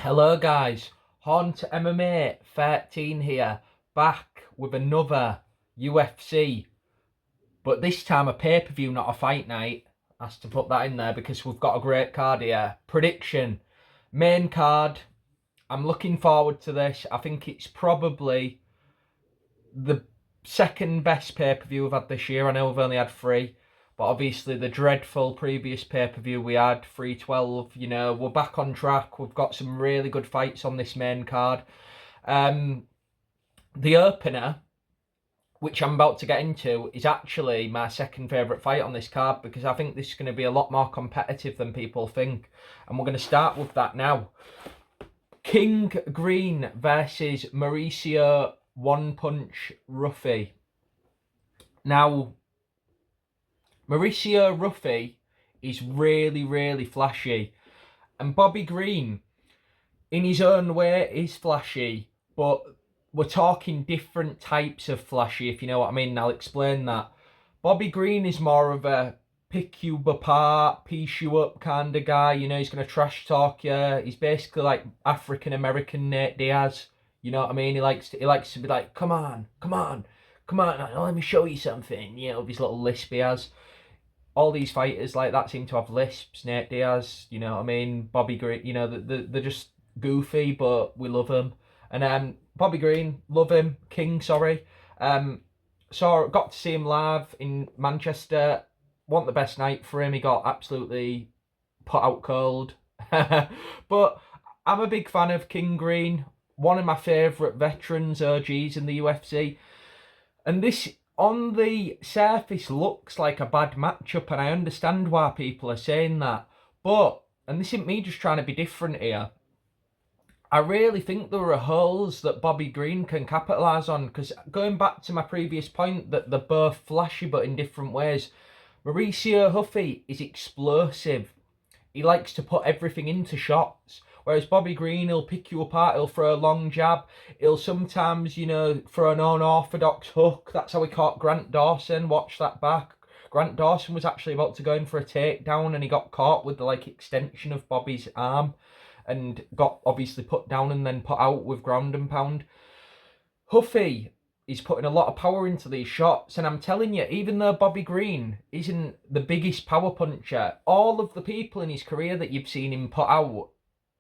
Hello guys, Horn to MMA 13 here, back with another UFC, but this time a pay-per-view, not a fight night. Has to put that in there because we've got a great card here. Prediction, main card, I'm looking forward to this. I think it's probably the second best pay-per-view we've had this year. I know we've only had three, but obviously the dreadful previous pay-per-view we had, 312, we're back on track. We've got some really good fights on this main card. The opener, which I'm about to get into, is actually my second favourite fight on this card because I think this is going to be a lot more competitive than people think. And we're going to start with that now. King Green versus Mauricio One Punch Ruffy. Now, Mauricio Ruffy is really, really flashy. And Bobby Green, in his own way, is flashy. But we're talking different types of flashy, if you know what I mean. And I'll explain that. Bobby Green is more of a pick you apart, piece you up kind of guy. He's going to trash talk you. He's basically like African-American Nate Diaz. You know what I mean? He likes to be like, come on, let me show you something. With his little lisp he has. All these fighters like that seem to have lisps. Nate Diaz, you know what I mean? Bobby Green, they're just goofy, but we love them. And Bobby Green, love him. King, sorry. Got to see him live in Manchester. Wasn't the best night for him. He got absolutely put out cold. But I'm a big fan of King Green. One of my favourite veterans, OGs in the UFC. And this, on the surface, looks like a bad matchup, and I understand why people are saying that. But, and this isn't me just trying to be different here, I really think there are holes that Bobby Green can capitalise on, because going back to my previous point that they're both flashy but in different ways, Mauricio Huffy is explosive. He likes to put everything into shots. Whereas Bobby Green, he'll pick you apart, he'll throw a long jab, he'll sometimes, throw an unorthodox hook. That's how he caught Grant Dawson. Watch that back. Grant Dawson was actually about to go in for a takedown and he got caught with the extension of Bobby's arm and got obviously put down and then put out with ground and pound. Huffy is putting a lot of power into these shots, and I'm telling you, even though Bobby Green isn't the biggest power puncher, all of the people in his career that you've seen him put out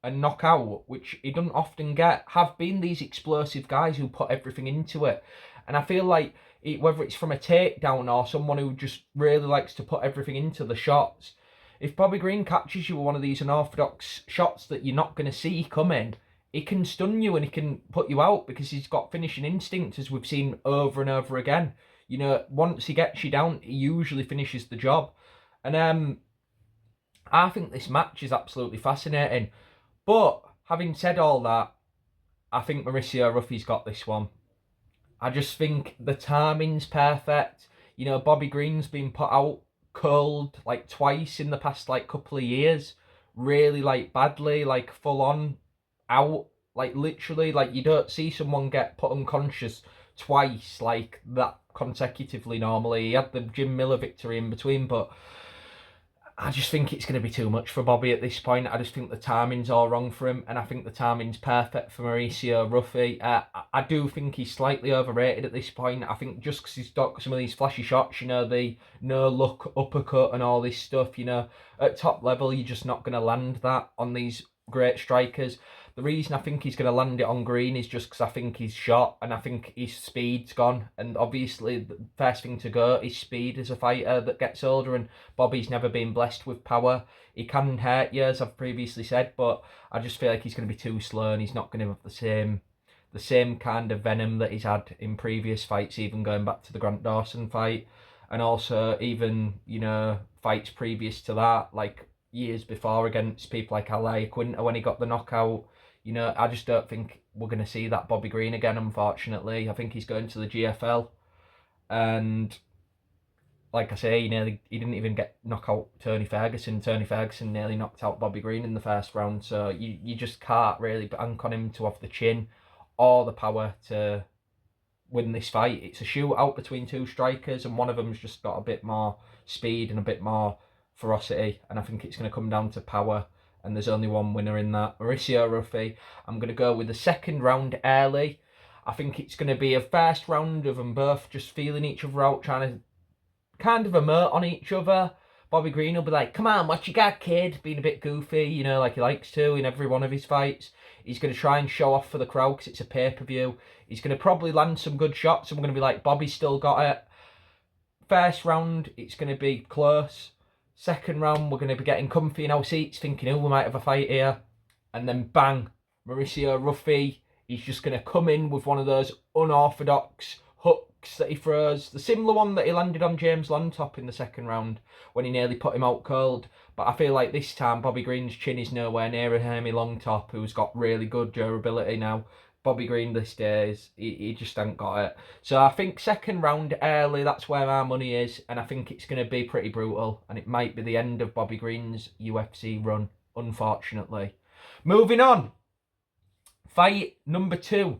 and knock out, which he doesn't often get, have been these explosive guys who put everything into it. And I feel like whether it's from a takedown or someone who just really likes to put everything into the shots, if Bobby Green catches you with one of these unorthodox shots that you're not going to see coming, he can stun you and he can put you out because he's got finishing instinct, as we've seen over and over again. Once he gets you down, he usually finishes the job. And I think this match is absolutely fascinating. But having said all that, I think Mauricio Ruffy's got this one. I just think the timing's perfect. Bobby Green's been put out cold twice in the past couple of years. Really badly, full on out, literally, you don't see someone get put unconscious twice like that consecutively normally. He had the Jim Miller victory in between, but I just think it's going to be too much for Bobby at this point. I just think the timing's all wrong for him, and I think the timing's perfect for Mauricio Ruffy. I do think he's slightly overrated at this point. I think just because he's got some of these flashy shots, the no-look uppercut and all this stuff, at top level, you're just not going to land that on these great strikers. The reason I think he's going to land it on Green is just because I think he's shot and I think his speed's gone. And obviously, the first thing to go is speed as a fighter that gets older. And Bobby's never been blessed with power. He can hurt you, as I've previously said, but I just feel like he's going to be too slow and he's not going to have the same kind of venom that he's had in previous fights, even going back to the Grant Dawson fight. And also, even, fights previous to that, years before against people like Ankalaev when he got the knockout. I just don't think we're going to see that Bobby Green again, unfortunately. I think he's going to the GFL. And like I say, he didn't even get knock out Tony Ferguson. Tony Ferguson nearly knocked out Bobby Green in the first round. So you just can't really bank on him to have the chin or the power to win this fight. It's a shootout between two strikers, and one of them's just got a bit more speed and a bit more ferocity. And I think it's going to come down to power. and there's only one winner in that, Mauricio Ruffy. I'm going to go with the second round early. I think it's going to be a first round of them both just feeling each other out, trying to kind of emote on each other. Bobby Green will be like, come on, what you got, kid? Being a bit goofy, you know, like he likes to in every one of his fights. He's going to try and show off for the crowd because it's a pay-per-view. He's going to probably land some good shots, and we're going to be like, Bobby's still got it. First round, it's going to be close. Second round, we're going to be getting comfy in our seats, thinking, oh, we might have a fight here. And then bang, Mauricio Ruffy, he's just going to come in with one of those unorthodox hooks that he throws. The similar one that he landed on James Lantop in the second round when he nearly put him out cold. But I feel like this time Bobby Green's chin is nowhere near a Hermie Longtop, who's got really good durability now. Bobby Green this days, he just ain't got it. So I think second round early, that's where our money is, and I think it's going to be pretty brutal, and it might be the end of Bobby Green's UFC run, unfortunately. Moving on, fight number 2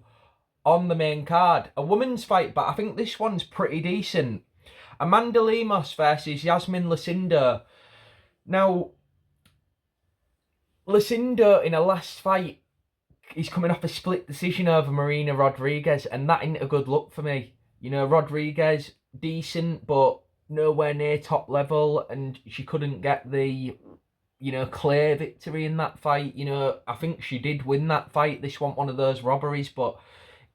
on the main card. A women's fight, but I think this one's pretty decent. Amanda Lemos versus Yasmin Lucindo. Now, Lucindo in her last fight, he's coming off a split decision over Marina Rodriguez, and that ain't a good look for me. You know, Rodriguez, decent, but nowhere near top level, and she couldn't get the, you know, clear victory in that fight. You know, I think she did win that fight. This wasn't one of those robberies, but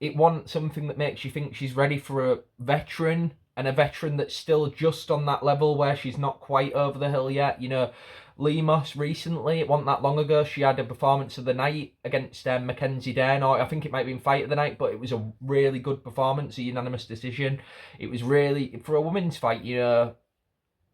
it wasn't something that makes you think she's ready for a veteran, and a veteran that's still just on that level where she's not quite over the hill yet. You know, Lemos recently, it wasn't that long ago, she had a performance of the night against Mackenzie Dern, or I think it might have been fight of the night, but it was a really good performance, a unanimous decision. It was really, for a women's fight, you know,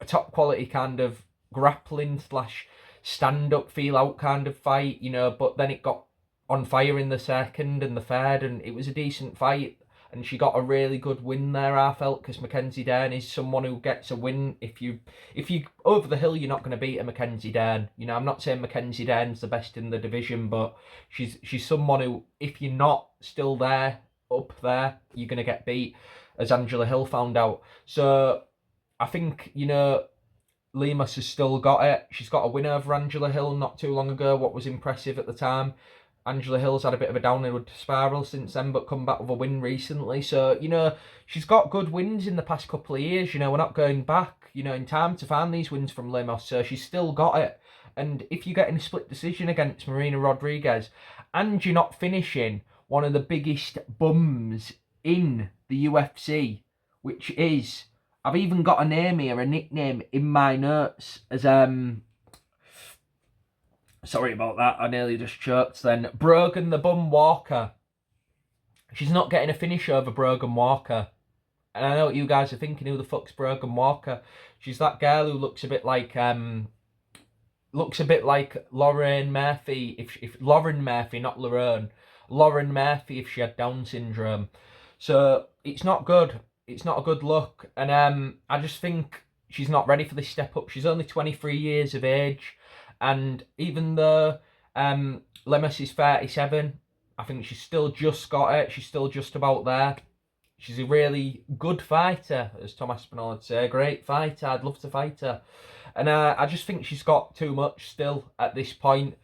a top quality kind of grappling slash stand-up, feel-out kind of fight, you know, but then it got on fire in the second and the third, and it was a decent fight. And she got a really good win there, I felt, because Mackenzie Dern is someone who gets a win. If you over the hill, you're not going to beat a Mackenzie Dern. You know, I'm not saying Mackenzie Dern's the best in the division, but she's someone who, if you're not still there, up there, you're going to get beat, as Angela Hill found out. So I think, you know, Lemos has still got it. She's got a win over Angela Hill not too long ago, what was impressive at the time. Angela Hill's had a bit of a downward spiral since then, but come back with a win recently. So, you know, she's got good wins in the past couple of years. You know, we're not going back, you know, in time to find these wins from Lemos. So she's still got it. And if you're getting a split decision against Marina Rodriguez, and you're not finishing one of the biggest bums in the UFC, which is, I've even got a name here, a nickname in my notes as, sorry about that, I nearly just choked then. Brogan the Bum Walker. She's not getting a finish over Brogan Walker. And I know what you guys are thinking, who the fuck's Brogan Walker? She's that girl who looks a bit like Lauren Murphy, if Lauren Murphy, not Lauren. Lauren Murphy if she had Down syndrome. So it's not good. It's not a good look. And I just think she's not ready for this step up. She's only 23 years of age. And even though Lemos is 37, I think she's still just got it. She's still just about there. She's a really good fighter, as Tom Aspinall would say. Great fighter. I'd love to fight her. And I just think she's got too much still at this point.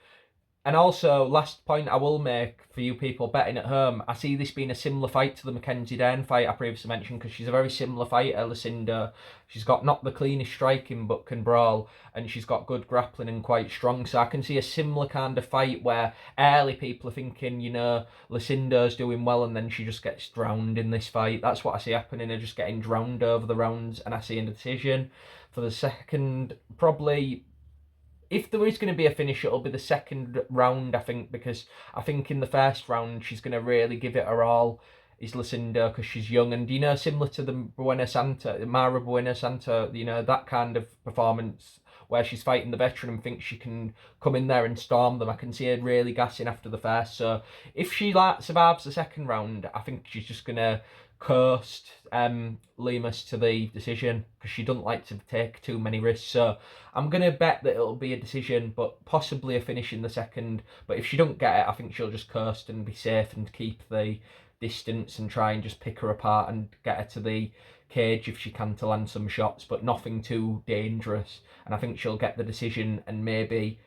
And also, last point I will make for you people betting at home, I see this being a similar fight to the Mackenzie Dern fight I previously mentioned, because she's a very similar fighter, Lucindo. She's got not the cleanest striking, but can brawl, and she's got good grappling and quite strong. So I can see a similar kind of fight where early people are thinking, you know, Lucindo's doing well, and then she just gets drowned in this fight. That's what I see happening, her just getting drowned over the rounds, and I see a decision for the second, probably. If there is going to be a finish, it'll be the second round, I think, because I think in the first round, she's going to really give it her all, is Lucindo, because she's young. And, you know, similar to the Mara Buena Santa, you know, that kind of performance where she's fighting the veteran and thinks she can come in there and storm them. I can see her really gassing after the first. So if she survives the second round, I think she's just going to coast Lemos to the decision, because she doesn't like to take too many risks. So I'm going to bet that it'll be a decision, but possibly a finish in the second. But if she don't get it, I think she'll just coast and be safe and keep the distance and try and just pick her apart and get her to the cage if she can to land some shots, but nothing too dangerous. And I think she'll get the decision and maybe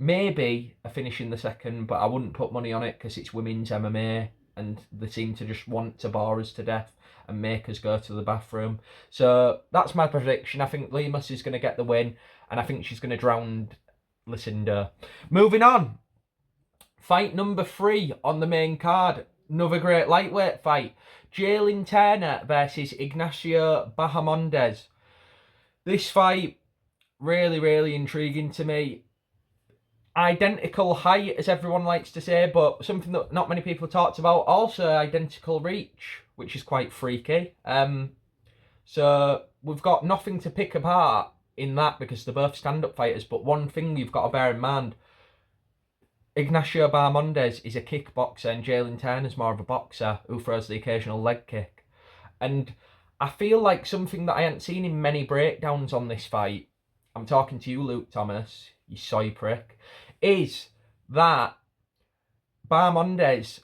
maybe a finish in the second, but I wouldn't put money on it because it's women's MMA and they seem to just want to bore us to death and make us go to the bathroom. So that's my prediction. I think Lemus is going to get the win, and I think she's going to drown Lucinda. Moving on. Fight number 3 on the main card. Another great lightweight fight. Jalen Turner versus Ignacio Bahamondes. This fight, really, really intriguing to me. Identical height, as everyone likes to say, but something that not many people talked about. Also identical reach, which is quite freaky. So we've got nothing to pick apart in that because they're both stand-up fighters. But one thing you've got to bear in mind, Ignacio Bahamondes is a kickboxer and Jalen Turner's more of a boxer who throws the occasional leg kick. And I feel like something that I hadn't seen in many breakdowns on this fight, I'm talking to you, Luke Thomas, you soy prick, is that Bahamondes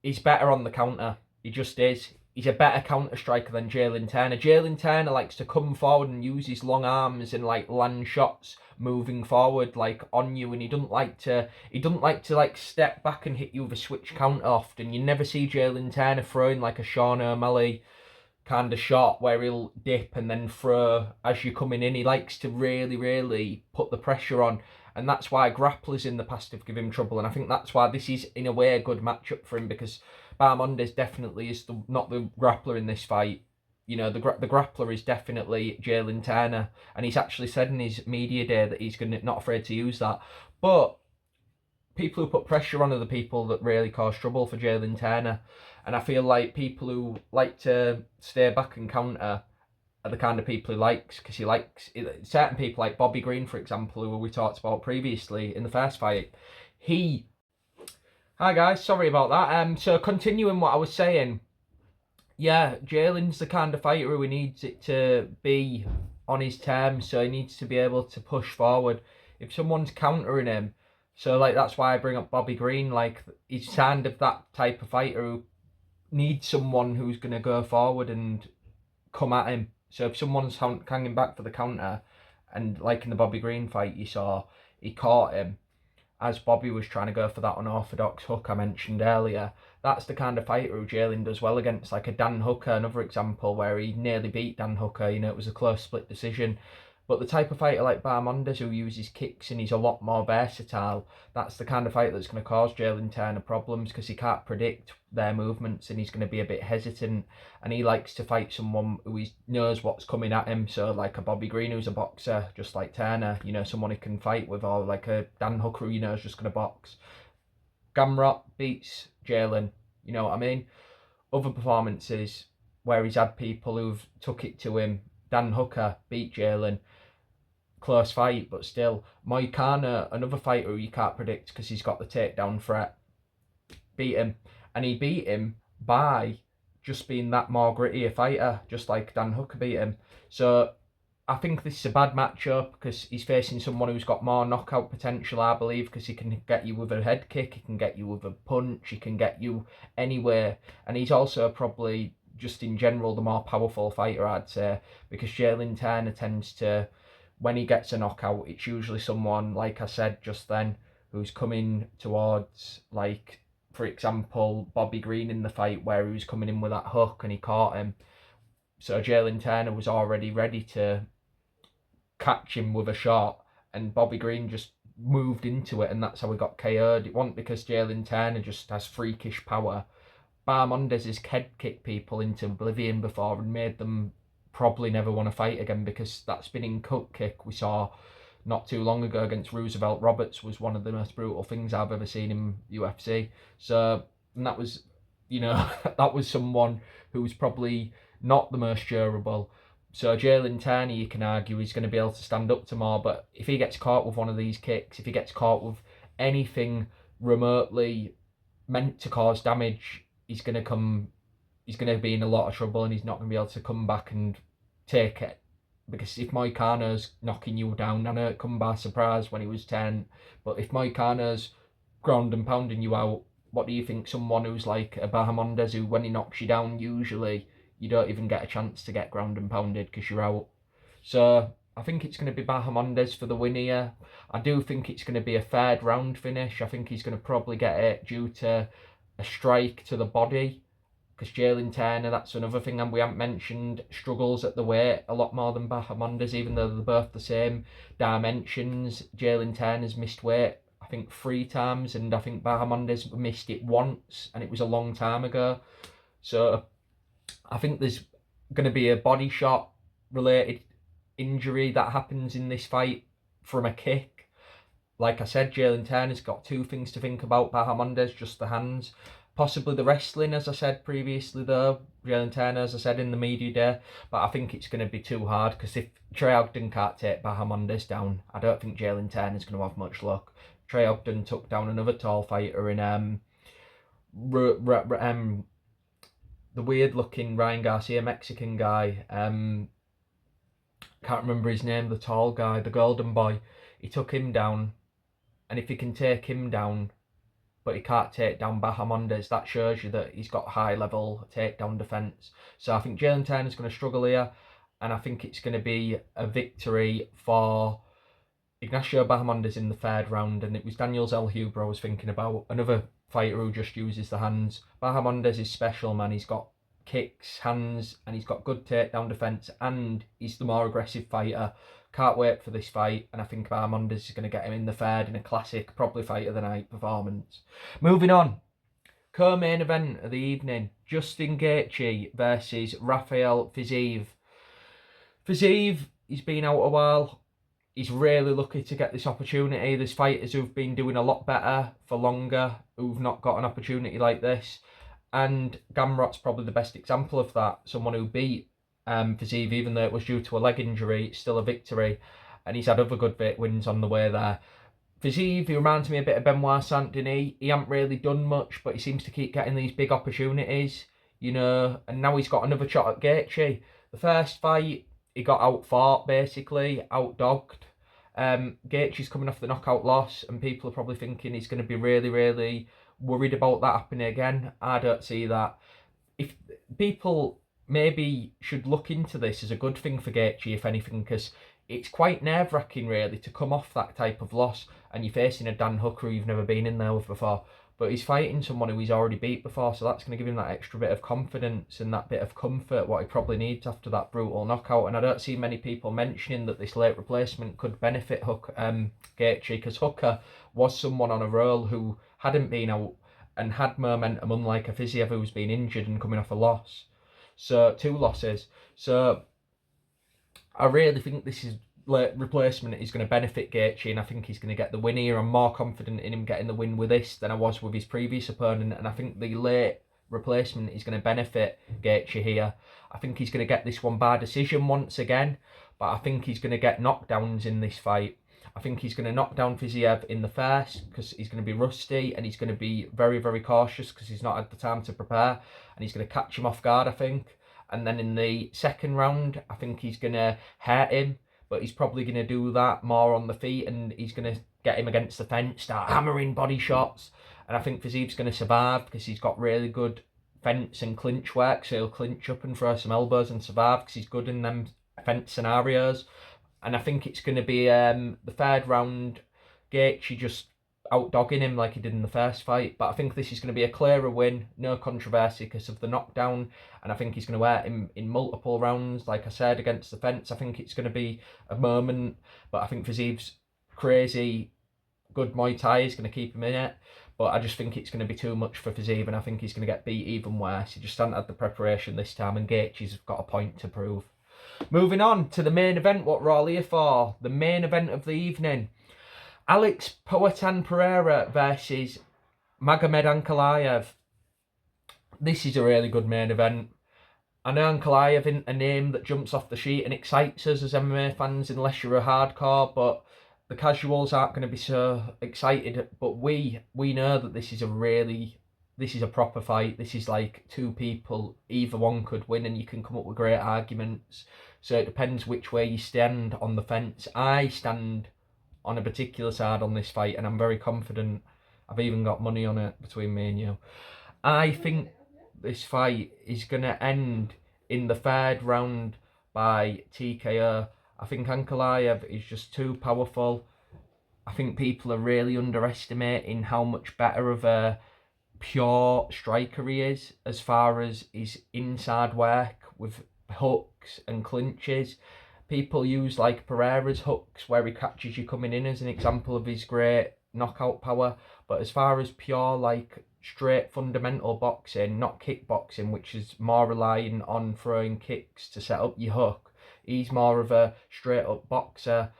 is better on the counter. He just is. He's a better counter striker than Jalen Turner. Jalen Turner likes to come forward and use his long arms and like land shots moving forward like on you, and he doesn't like to like step back and hit you with a switch counter often. You never see Jalen Turner throwing like a Sean O'Malley kind of shot where he'll dip and then throw as you're coming in. He likes to really, really put the pressure on, and that's why grapplers in the past have given him trouble, and I think that's why this is in a way a good matchup for him, because Bahamondes definitely is not the grappler in this fight. You know, the grappler is definitely Jalen Turner, and he's actually said in his media day that he's not afraid to use that. But people who put pressure on are the people that really cause trouble for Jalen Turner, and I feel like people who like to stay back and counter are the kind of people he likes, because he likes certain people like Bobby Green, for example, who we talked about previously in the first fight. Hi guys, sorry about that. So continuing what I was saying, yeah, Jalen's the kind of fighter who he needs it to be on his terms, so he needs to be able to push forward. If someone's countering him, so like that's why I bring up Bobby Green, like he's kind of that type of fighter who needs someone who's going to go forward and come at him. So if someone's hanging back for the counter, and like in the Bobby Green fight you saw, he caught him as Bobby was trying to go for that unorthodox hook I mentioned earlier. That's the kind of fighter who Jalen does well against, like a Dan Hooker, another example where he nearly beat Dan Hooker. You know, it was a close split decision. But the type of fighter like Bahamondes who uses kicks and he's a lot more versatile, that's the kind of fight that's going to cause Jalen Turner problems, because he can't predict their movements and he's going to be a bit hesitant, and he likes to fight someone who knows what's coming at him. So like a Bobby Green who's a boxer, just like Turner, you know, someone he can fight with, or like a Dan Hooker who you know is just going to box. Gamrot beats Jalen, you know what I mean? Other performances where he's had people who've took it to him, Dan Hooker beat Jalen. Close fight, but still. Moicano, another fighter who you can't predict because he's got the takedown threat, beat him. And he beat him by just being that more grittier fighter, just like Dan Hooker beat him. So I think this is a bad matchup because he's facing someone who's got more knockout potential, I believe, because he can get you with a head kick, he can get you with a punch, he can get you anywhere. And he's also probably, just in general, the more powerful fighter, I'd say, because Jalen Turner tends to, when he gets a knockout, it's usually someone, like I said just then, who's coming towards, like, for example, Bobby Green in the fight where he was coming in with that hook and he caught him. So Jalen Turner was already ready to catch him with a shot, and Bobby Green just moved into it, and that's how he got KO'd. It wasn't because Jalen Turner just has freakish power. Bahamondes has head kicked people into oblivion before and made them probably never want to fight again, because that spinning cut kick we saw not too long ago against Roosevelt Roberts was one of the most brutal things I've ever seen in UFC. So, and that was, you know, that was someone who was probably not the most durable. So Jalen Turner, you can argue, he's going to be able to stand up to more, but if he gets caught with one of these kicks, if he gets caught with anything remotely meant to cause damage, he's going to be in a lot of trouble, and he's not going to be able to come back and take it. Because if Moicano's knocking you down, I know it come by surprise when he was 10, but if Moicano's ground and pounding you out, what do you think someone who's like a Bahamondes, who when he knocks you down, usually you don't even get a chance to get ground and pounded because you're out. So I think it's going to be Bahamondes for the win here. I do think it's going to be a third round finish. I think he's going to probably get it due to a strike to the body. Because Jalen Turner, that's another thing and we haven't mentioned, struggles at the weight a lot more than Bahamondes, even though they're both the same dimensions. Jalen Turner's missed weight, I think 3 times, and I think Bahamondes missed it once, and it was a long time ago. So I think there's going to be a body shot related injury that happens in this fight from a kick. Like I said, Jalen Turner's got 2 things to think about. Bahamondes, just the hands. Possibly the wrestling, as I said previously, though. Jalen Turner, as I said in the media day. But I think it's going to be too hard, because if Trey Ogden can't take Bahamondes down, I don't think Jalen Turner's going to have much luck. Trey Ogden took down another tall fighter in the weird-looking Ryan Garcia Mexican guy. Can't remember his name, the tall guy, the golden boy. He took him down, and if he can take him down, but he can't take down Bahamondes, that shows you that he's got high-level takedown defence. So I think Jalen Turner's going to struggle here, and I think it's going to be a victory for Ignacio Bahamondes in the 3rd round. And it was Daniel Zellhuber I was thinking about, another fighter who just uses the hands. Bahamondes is special, man. He's got kicks, hands, and he's got good takedown defence, and he's the more aggressive fighter. Can't wait for this fight, and I think Bahamondes is going to get him in the 3rd in a classic, probably fight of the night performance. Moving on, co-main event of the evening, Justin Gaethje versus Rafael Fiziev. Fiziev, he's been out a while. He's really lucky to get this opportunity. There's fighters who've been doing a lot better for longer, who've not got an opportunity like this. And Gamrot's probably the best example of that. Someone who beat Fiziev, even though it was due to a leg injury, it's still a victory. And he's had other good wins on the way there. Fiziev, he reminds me a bit of Benoit Saint-Denis. He hasn't really done much, but he seems to keep getting these big opportunities, you know. And now he's got another shot at Gaethje. The first fight, he got out-fought, basically, out-dogged. Gaethje's coming off the knockout loss, and people are probably thinking he's going to be really, really worried about that happening again. I don't see that. If people maybe should look into this as a good thing for Gaethje, if anything, because it's quite nerve-wracking, really, to come off that type of loss, and you're facing a Dan Hooker who you've never been in there with before. But he's fighting someone who he's already beat before, so that's going to give him that extra bit of confidence and that bit of comfort, what he probably needs after that brutal knockout. And I don't see many people mentioning that this late replacement could benefit Gaethje, because Hooker was someone on a roll who hadn't been out and had momentum, unlike a Fiziev who's been injured and coming off a loss. So 2 losses. So I really think this is late replacement is going to benefit Gaethje, and I think he's going to get the win here. I'm more confident in him getting the win with this than I was with his previous opponent, and I think the late replacement is going to benefit Gaethje here. I think he's going to get this one by decision once again, but I think he's going to get knockdowns in this fight. I think he's going to knock down Fiziev in the first, because he's going to be rusty, and he's going to be very, very cautious because he's not had the time to prepare, and he's going to catch him off guard, I think. And then in the 2nd round, I think he's going to hurt him, but he's probably going to do that more on the feet, and he's going to get him against the fence, start hammering body shots. And I think Fiziev's going to survive because he's got really good fence and clinch work, so he'll clinch up and throw some elbows and survive because he's good in them fence scenarios. And I think it's going to be the 3rd round, Gaethje just out-dogging him like he did in the first fight. But I think this is going to be a clearer win, no controversy because of the knockdown. And I think he's going to hurt him in multiple rounds, like I said, against the fence. I think it's going to be a moment. But I think Fiziev's crazy good Muay Thai is going to keep him in it. But I just think it's going to be too much for Fiziev, and I think he's going to get beat even worse. He just hasn't had the preparation this time, and Gaethje's got a point to prove. Moving on to the main event, what we're all here for. The main event of the evening. Alex Poatan Pereira versus Magomed Ankalaev. This is a really good main event. I know Ankalaev isn't a name that jumps off the sheet and excites us as MMA fans unless you're a hardcore, but the casuals aren't going to be so excited. But we know that this is a proper fight. This is like 2 people, either one could win, and you can come up with great arguments. So it depends which way you stand on the fence. I stand on a particular side on this fight, and I'm very confident. I've even got money on it between me and you. I think this fight is going to end in the 3rd round by TKO. I think Ankalaev is just too powerful. I think people are really underestimating how much better of a pure striker he is as far as his inside work with hooks and clinches. People use like Pereira's hooks where he catches you coming in as an example of his great knockout power. But as far as pure like straight fundamental boxing, not kickboxing, which is more relying on throwing kicks to set up your hook, he's more of a straight up boxer,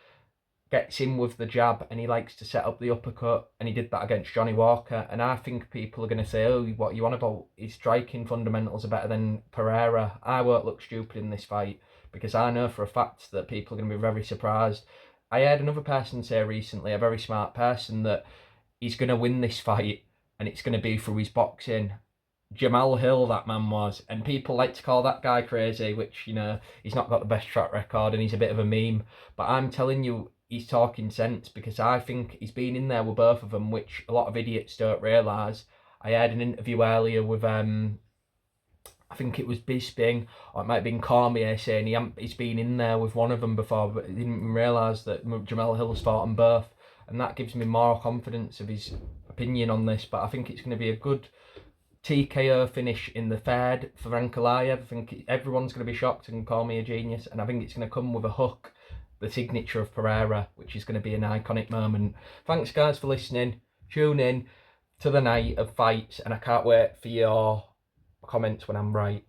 gets in with the jab, and he likes to set up the uppercut, and he did that against Johnny Walker. And I think people are going to say, oh, what you on about? His striking fundamentals are better than Pereira. I won't look stupid in this fight, because I know for a fact that people are going to be very surprised. I heard another person say recently, a very smart person, that he's going to win this fight, and it's going to be through his boxing. Jamal Hill, that man was, and people like to call that guy crazy, which, you know, he's not got the best track record and he's a bit of a meme. But I'm telling you, he's talking sense, because I think he's been in there with both of them, which a lot of idiots don't realise. I had an interview earlier with I think it was Bisping, or it might have been Cormier, saying he's been in there with one of them before, but he didn't even realise that Jamal Hill's fought them both, and that gives me more confidence of his opinion on this. But I think it's going to be a good TKO finish in the third for Ankalaev. I think everyone's going to be shocked and call me a genius, and I think it's going to come with a hook, the signature of Pereira, which is going to be an iconic moment. Thanks guys for listening. Tune in to the night of fights, and I can't wait for your comments when I'm right.